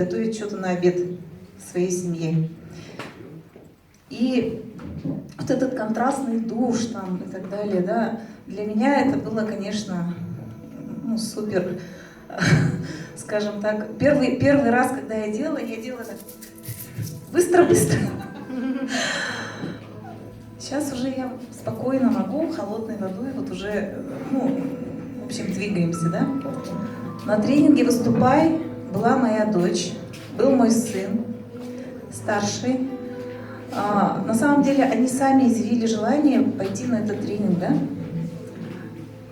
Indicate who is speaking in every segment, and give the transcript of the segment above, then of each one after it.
Speaker 1: готовить что-то на обед своей семье. И вот этот контрастный душ там и так далее, да, для меня это было, конечно, супер, скажем так, первый раз, когда я делала так быстро-быстро. Сейчас уже я спокойно могу холодной водой, вот уже, в общем, двигаемся, да. На тренинге «Выступай» была моя дочь, был мой сын старший. На самом деле они сами изъявили желание пойти на этот тренинг, да.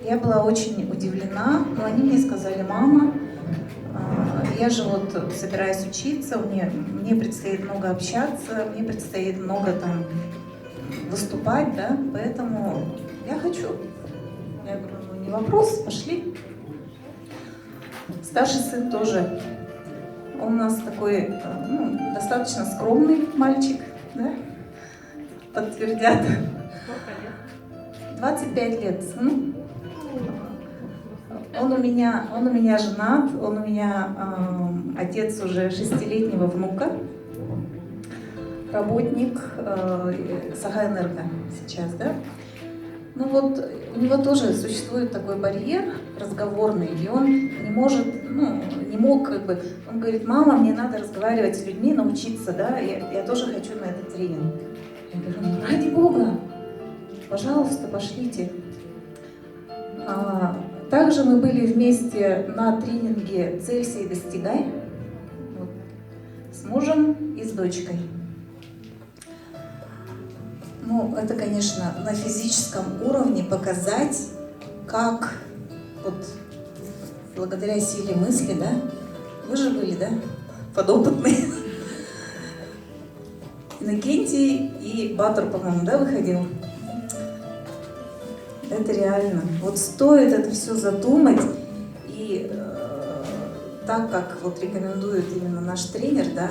Speaker 1: Я была очень удивлена, но они мне сказали: мама, я же вот собираюсь учиться, мне предстоит много общаться, мне предстоит много там выступать, да, поэтому я хочу. Я говорю, не вопрос, пошли. Старший сын тоже, он у нас такой, достаточно скромный мальчик, да, подтвердят. 25 лет сыну. Он у меня женат, он у меня отец уже 6-летнего внука, работник Сахаэнерго сейчас, да. Ну вот у него тоже существует такой барьер разговорный, и он не мог он говорит: мама, мне надо разговаривать с людьми, научиться, да, я тоже хочу на этот тренинг. Я говорю, ради Бога, пожалуйста, пошлите. Также мы были вместе на тренинге «Целься и достигай» с мужем и с дочкой. Это, конечно, на физическом уровне показать, как вот благодаря силе мысли, да, вы же были, да, подопытные. Иннокентий и Батор, по-моему, да, выходил. Это реально. Вот стоит это все задумать, и так как вот рекомендует именно наш тренер, да,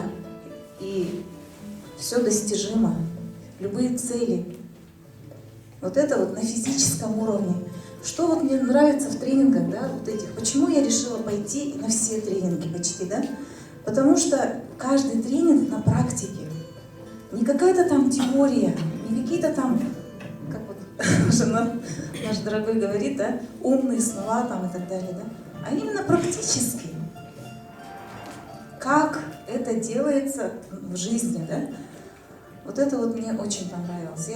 Speaker 1: и все достижимо, любые цели. Вот это вот на физическом уровне. Что вот мне нравится в тренингах, да, вот этих. Почему я решила пойти на все тренинги почти, да? Потому что каждый тренинг на практике. Не какая-то там теория, не какие-то там, как вот наш дорогой говорит, да, умные слова там и так далее, да, а именно практически. Как это делается в жизни, да? Вот это вот мне очень понравилось.